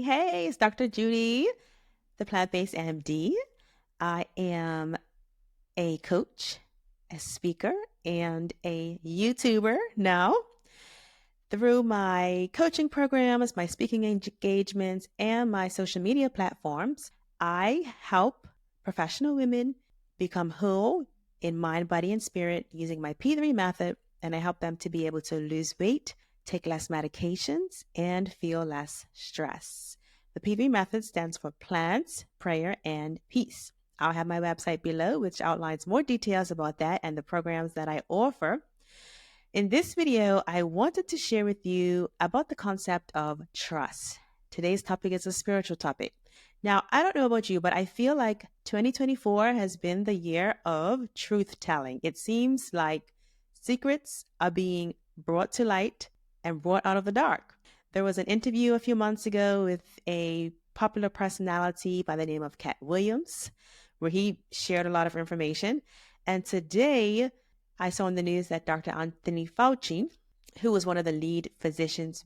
Hey, it's Dr. Judy, the plant-based MD. I am a coach, a speaker, and a YouTuber now. Through my coaching programs, my speaking engagements, and my social media platforms, I help professional women become whole in mind, body, and spirit using my P3 method, and I help them to be able to lose weight, take less medications, and feel less stress. The P3 method stands for plants, prayer, and peace. I'll have my website below, which outlines more details about that and the programs that I offer. In this video, I wanted to share with you about the concept of trust. Today's topic is a spiritual topic. Now, I don't know about you, but I feel like 2024 has been the year of truth telling. It seems like secrets are being brought to light and brought out of the dark. There was an interview a few months ago with a popular personality by the name of Katt Williams, where he shared a lot of information. And today, I saw in the news that Dr. Anthony Fauci, who was one of the lead physicians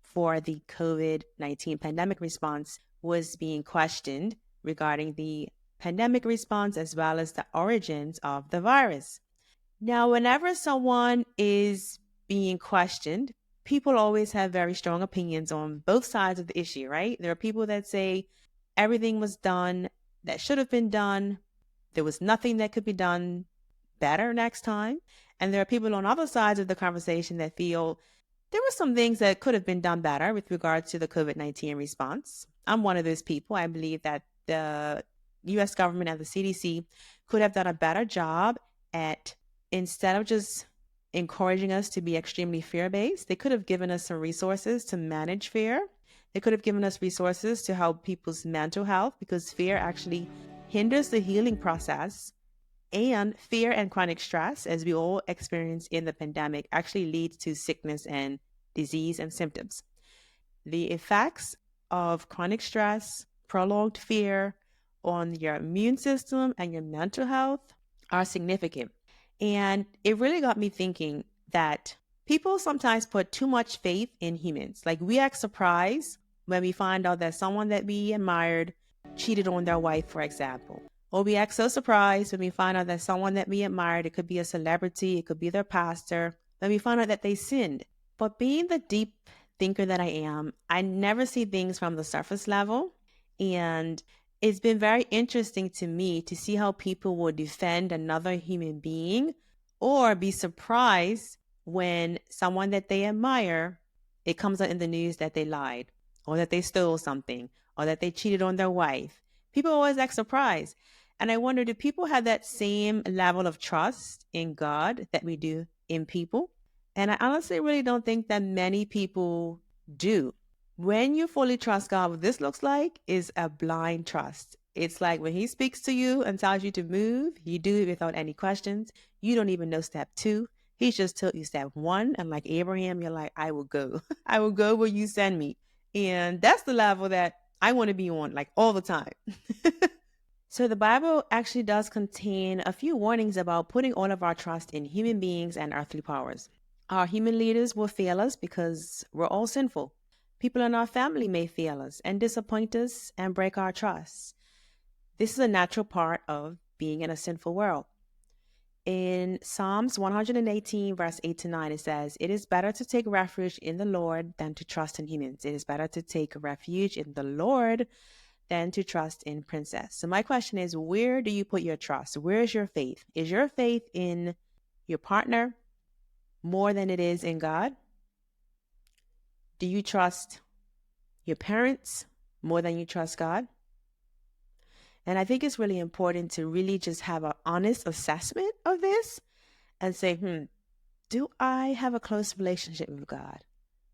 for the COVID-19 pandemic response, was being questioned regarding the pandemic response as well as the origins of the virus. Now, whenever someone is being questioned, people always have very strong opinions on both sides of the issue, right? There are people that say everything was done that should have been done. There was nothing that could be done better next time. And there are people on other sides of the conversation that feel there were some things that could have been done better with regards to the COVID-19 response. I'm one of those people. I believe that the U.S. government and the CDC could have done a better job at, instead of just encouraging us to be extremely fear-based, they could have given us some resources to manage fear. They could have given us resources to help people's mental health, because fear actually hinders the healing process. And fear and chronic stress, as we all experience in the pandemic, actually leads to sickness and disease and symptoms. The effects of chronic stress, prolonged fear on your immune system and your mental health are significant. And it really got me thinking that people sometimes put too much faith in humans. Like, we act surprised when we find out that someone that we admired cheated on their wife, for example. Or we act so surprised when we find out that someone that we admired, it could be a celebrity, it could be their pastor, when we find out that they sinned. But being the deep thinker that I am, I never see things from the surface level. And it's been very interesting to me to see how people will defend another human being or be surprised when someone that they admire, it comes out in the news that they lied or that they stole something or that they cheated on their wife. People always act surprised. And I wonder, do people have that same level of trust in God that we do in people? And I honestly really don't think that many people do. When you fully trust God, what this looks like is a blind trust. It's like when He speaks to you and tells you to move, you do it without any questions. You don't even know step 2. He's just told you step 1. And like Abraham, you're like, I will go. I will go where you send me. And that's the level that I want to be on, like, all the time. So the Bible actually does contain a few warnings about putting all of our trust in human beings and earthly powers. Our human leaders will fail us because we're all sinful. People in our family may fail us and disappoint us and break our trust. This is a natural part of being in a sinful world. In Psalms 118, verse 8-9, it says, "It is better to take refuge in the Lord than to trust in humans. It is better to take refuge in the Lord than to trust in princes." So my question is, where do you put your trust? Where is your faith? Is your faith in your partner more than it is in God? Do you trust your parents more than you trust God? And I think it's really important to really just have an honest assessment of this and say, do I have a close relationship with God?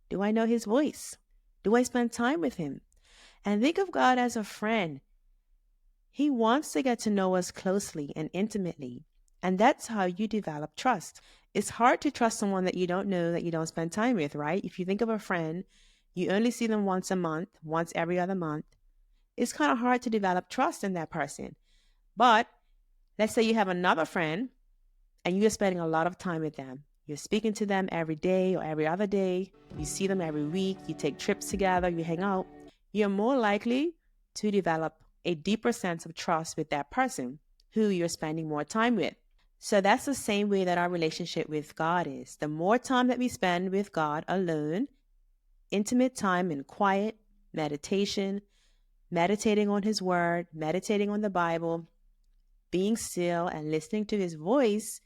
Do I know His voice? Do I spend time with Him? And think of God as a friend. He wants to get to know us closely and intimately. And that's how you develop trust. It's hard to trust someone that you don't know, that you don't spend time with, right? If you think of a friend, you only see them once a month, once every other month. It's kind of hard to develop trust in that person. But let's say you have another friend and you're spending a lot of time with them. You're speaking to them every day or every other day. You see them every week. You take trips together. You hang out. you're more likely to develop a deeper sense of trust with that person who you're spending more time with. So that's the same way that our relationship with God is. The more time that we spend with God alone, intimate time in quiet, meditation, meditating on His Word, meditating on the Bible, being still and listening to His voice,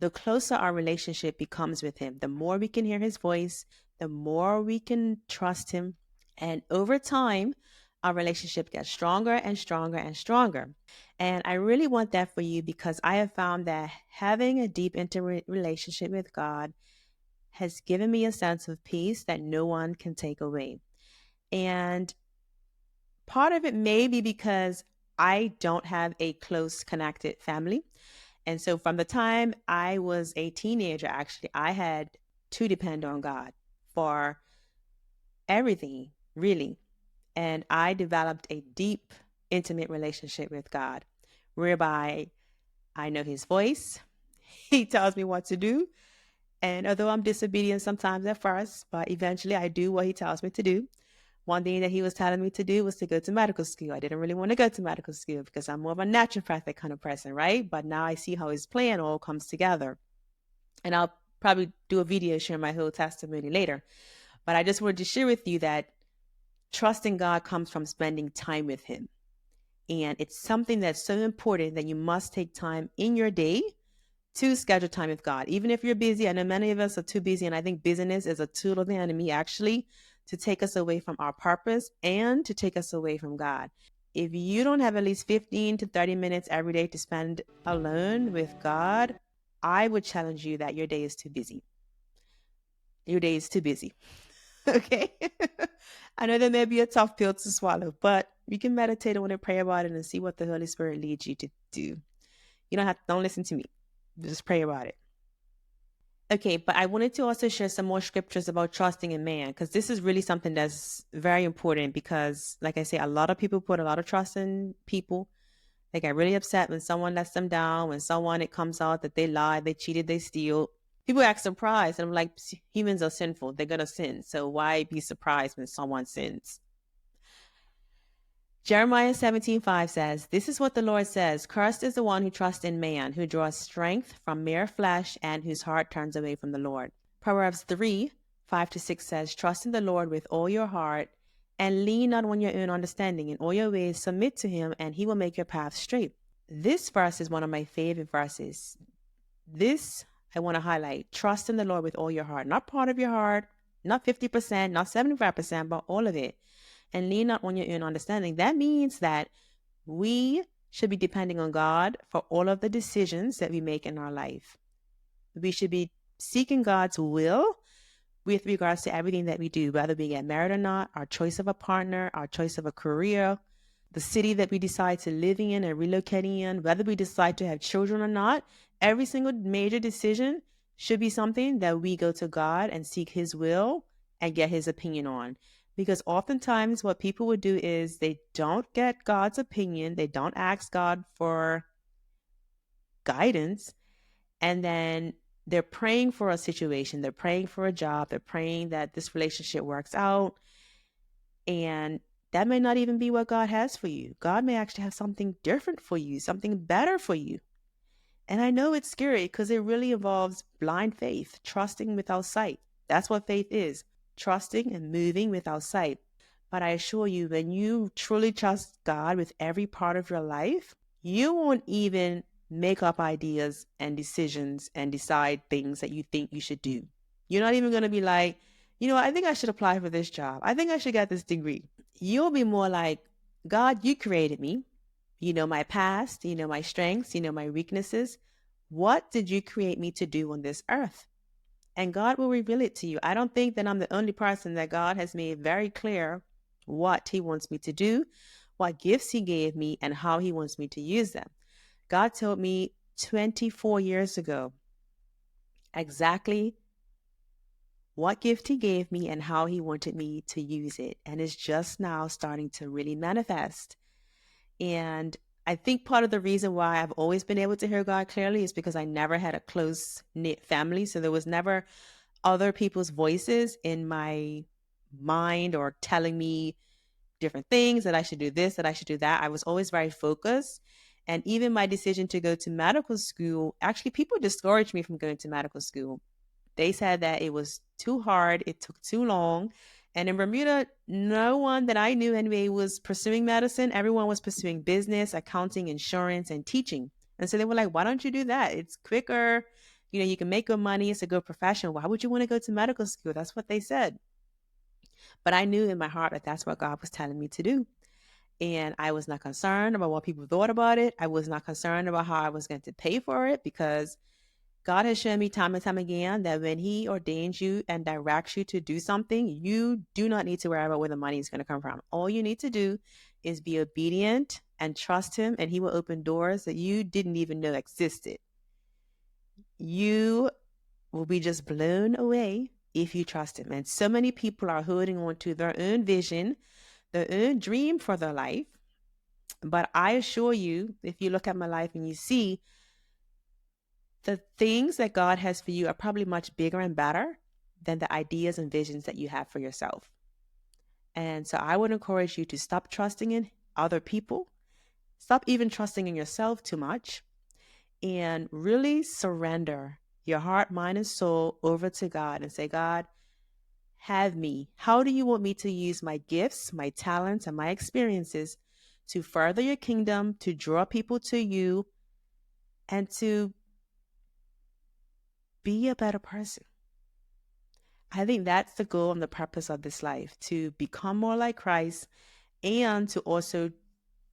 the closer our relationship becomes with Him. The more we can hear His voice, the more we can trust Him. And over time, our relationship gets stronger and stronger and stronger. And I really want that for you, because I have found that having a deep, intimate relationship with God has given me a sense of peace that no one can take away. And part of it may be because I don't have a close, connected family. And so from the time I was a teenager, actually, I had to depend on God for everything, really. And I developed a deep, intimate relationship with God, whereby I know His voice. He tells me what to do. And although I'm disobedient sometimes at first, but eventually I do what He tells me to do. One thing that He was telling me to do was to go to medical school. I didn't really want to go to medical school because I'm more of a naturopathic kind of person, right? But now I see how His plan all comes together. And I'll probably do a video sharing my whole testimony later. But I just wanted to share with you that trusting God comes from spending time with Him. And it's something that's so important that you must take time in your day to schedule time with God. Even if you're busy, I know many of us are too busy, and I think busyness is a tool of the enemy, actually, to take us away from our purpose and to take us away from God. If you don't have at least 15 to 30 minutes every day to spend alone with God, I would challenge you that your day is too busy. Your day is too busy. Okay? I know that may be a tough pill to swallow, but you can meditate on it, pray about it, and see what the Holy Spirit leads you to do. You don't listen to me. Just pray about it. Okay, but I wanted to also share some more scriptures about trusting in man, because this is really something that's very important, because like I say, a lot of people put a lot of trust in people. They get really upset when someone lets them down, when it comes out that they lied, they cheated, they steal. People act surprised, and I'm like, humans are sinful. They're going to sin. So why be surprised when someone sins? Jeremiah 17:5 says, "This is what the Lord says, cursed is the one who trusts in man, who draws strength from mere flesh, and whose heart turns away from the Lord." Proverbs 3:5-6 says, "Trust in the Lord with all your heart, and lean not on your own understanding. In all your ways submit to Him, and He will make your path straight." This verse is one of my favorite verses. This I want to highlight. Trust in the Lord with all your heart. Not part of your heart, not 50%, not 75%, but all of it. And lean not on your own understanding. That means that we should be depending on God for all of the decisions that we make in our life. We should be seeking God's will with regards to everything that we do, whether we get married or not, our choice of a partner, our choice of a career, the city that we decide to live in or relocating in, whether we decide to have children or not. Every single major decision should be something that we go to God and seek His will and get His opinion on. Because oftentimes what people would do is they don't get God's opinion. They don't ask God for guidance. And then they're praying for a situation. They're praying for a job. They're praying that this relationship works out. And that may not even be what God has for you. God may actually have something different for you, something better for you. And I know it's scary because it really involves blind faith, trusting without sight. That's what faith is. Trusting and moving without sight. But I assure you, when you truly trust God with every part of your life, you won't even make up ideas and decisions and decide things that you think you should do. You're not even going to be like, I think I should apply for this job. I think I should get this degree. You'll be more like, God, you created me. You know my past, you know my strengths, you know my weaknesses. What did you create me to do on this earth? And God will reveal it to you. I don't think that I'm the only person that God has made very clear what He wants me to do, what gifts He gave me, and how He wants me to use them. God told me 24 years ago exactly what gift He gave me and how He wanted me to use it. And it's just now starting to really manifest. And I think part of the reason why I've always been able to hear God clearly is because I never had a close-knit family. So there was never other people's voices in my mind or telling me different things, that I should do this, that I should do that. I was always very focused. And even my decision to go to medical school, actually, people discouraged me from going to medical school. They said that it was too hard, it took too long. And in Bermuda, no one that I knew anyway was pursuing medicine. Everyone was pursuing business, accounting, insurance, and teaching. And so they were like, why don't you do that? It's quicker. You know, you can make good money. It's a good profession. Why would you want to go to medical school? That's what they said. But I knew in my heart that that's what God was telling me to do. And I was not concerned about what people thought about it. I was not concerned about how I was going to pay for it, because God has shown me time and time again that when he ordains you and directs you to do something, you do not need to worry about where the money is going to come from. All you need to do is be obedient and trust him, and he will open doors that you didn't even know existed. You will be just blown away if you trust him. And so many people are holding on to their own vision, their own dream for their life. But I assure you, if you look at my life and you see, the things that God has for you are probably much bigger and better than the ideas and visions that you have for yourself. And so I would encourage you to stop trusting in other people, stop even trusting in yourself too much, and really surrender your heart, mind, and soul over to God and say, God, have me. How do you want me to use my gifts, my talents, and my experiences to further your kingdom, to draw people to you, and to be a better person? I think that's the goal and the purpose of this life, to become more like Christ and to also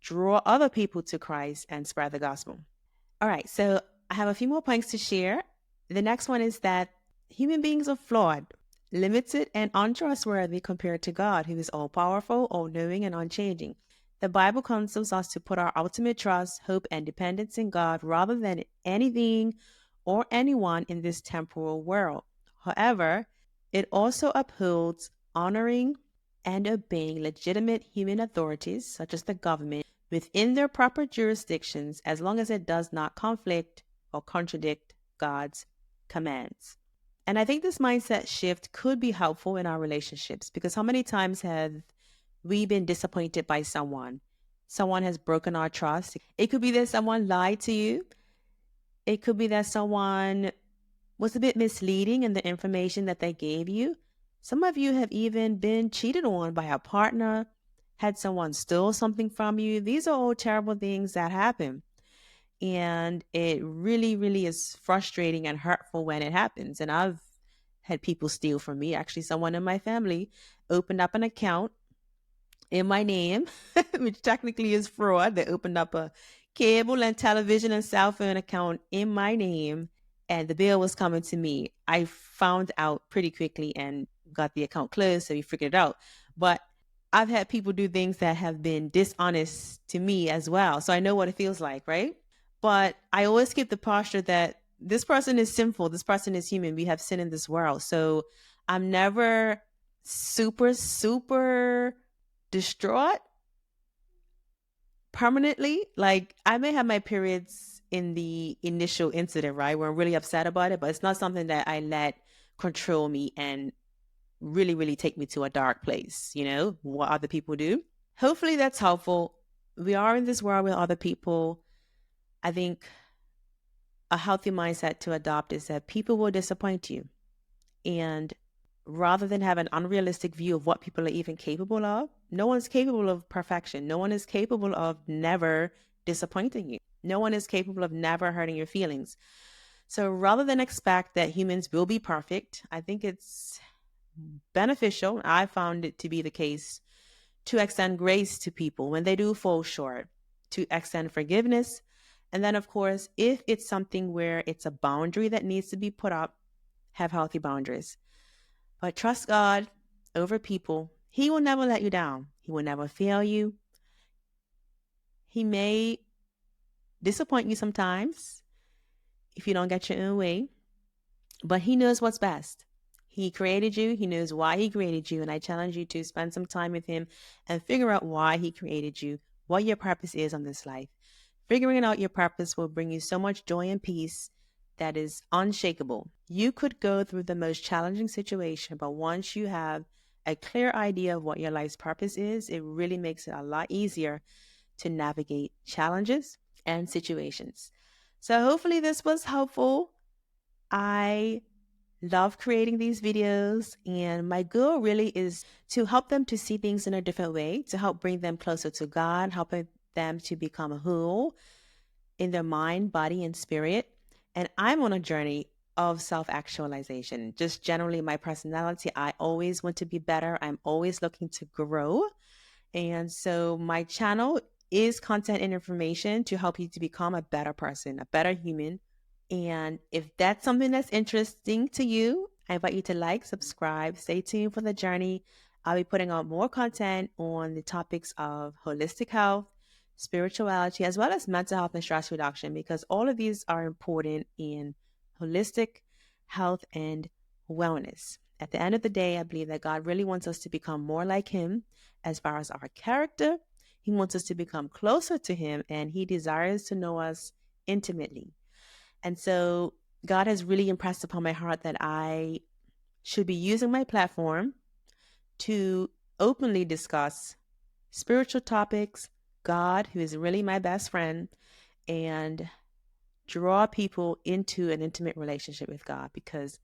draw other people to Christ and spread the gospel. All right, so I have a few more points to share. The next one is that human beings are flawed, limited, and untrustworthy compared to God, who is all-powerful, all-knowing, and unchanging. The Bible counsels us to put our ultimate trust, hope, and dependence in God rather than anything or anyone in this temporal world. However, it also upholds honoring and obeying legitimate human authorities, such as the government, within their proper jurisdictions, as long as it does not conflict or contradict God's commands. And I think this mindset shift could be helpful in our relationships, because how many times have we been disappointed by someone? Someone has broken our trust. It could be that someone lied to you. It could be that someone was a bit misleading in the information that they gave you. Some of you have even been cheated on by a partner, had someone steal something from you. These are all terrible things that happen. And it really, really is frustrating and hurtful when it happens. And I've had people steal from me. Actually, someone in my family opened up an account in my name, which technically is fraud. They opened up a cable and television and cell phone account in my name, and the bill was coming to me. I found out pretty quickly and got the account closed, so we figured it out. But I've had people do things that have been dishonest to me as well. So I know what it feels like, right? But I always keep the posture that this person is sinful. This person is human. We have sin in this world. So I'm never super distraught permanently. Like, I may have my periods in the initial incident, right, where I'm really upset about it, but it's not something that I let control me and really take me to a dark place, you know, what other people do. Hopefully that's helpful. We are in this world with other people. I think a healthy mindset to adopt is that people will disappoint you. And rather than have an unrealistic view of what people are even capable of, no one's capable of perfection. No one is capable of never disappointing you. No one is capable of never hurting your feelings. So rather than expect that humans will be perfect, I think it's beneficial, I found it to be the case, to extend grace to people when they do fall short, to extend forgiveness. And then, of course, if it's something where it's a boundary that needs to be put up, have healthy boundaries. But trust God over people. He will never let you down. He will never fail you. He may disappoint you sometimes if you don't get your own way, but he knows what's best. He created you. He knows why he created you. And I challenge you to spend some time with him and figure out why he created you, what your purpose is on this life. Figuring out your purpose will bring you so much joy and peace that is unshakable. You could go through the most challenging situation, but once you have a clear idea of what your life's purpose is, it really makes it a lot easier to navigate challenges and situations. So hopefully this was helpful. I love creating these videos, and my goal really is to help them to see things in a different way, to help bring them closer to God, helping them to become whole in their mind, body, and spirit. And I'm on a journey of self-actualization. Just generally my personality, I always want to be better. I'm always looking to grow. And so my channel is content and information to help you to become a better person, a better human. And if that's something that's interesting to you, I invite you to like, subscribe, stay tuned for the journey. I'll be putting out more content on the topics of holistic health, spirituality, as well as mental health and stress reduction, because all of these are important in holistic health and wellness. At the end of the day, I believe that God really wants us to become more like Him as far as our character. He wants us to become closer to Him, and He desires to know us intimately. And so God has really impressed upon my heart that I should be using my platform to openly discuss spiritual topics, God, who is really my best friend, and draw people into an intimate relationship with God, because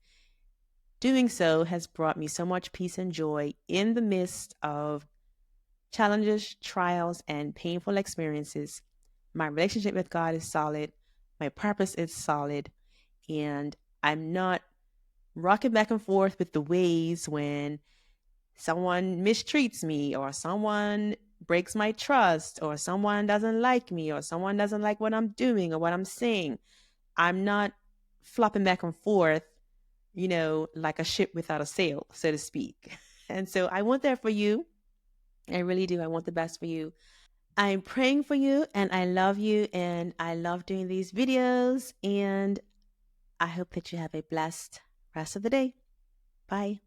doing so has brought me so much peace and joy in the midst of challenges, trials, and painful experiences. My relationship with God is solid. My purpose is solid. And I'm not rocking back and forth with the waves when someone mistreats me, or someone breaks my trust, or someone doesn't like me, or someone doesn't like what I'm doing or what I'm saying. I'm not flopping back and forth, like a ship without a sail, so to speak. And so I want that for you. I really do. I want the best for you. I'm praying for you, and I love you, and I love doing these videos, and I hope that you have a blessed rest of the day. Bye.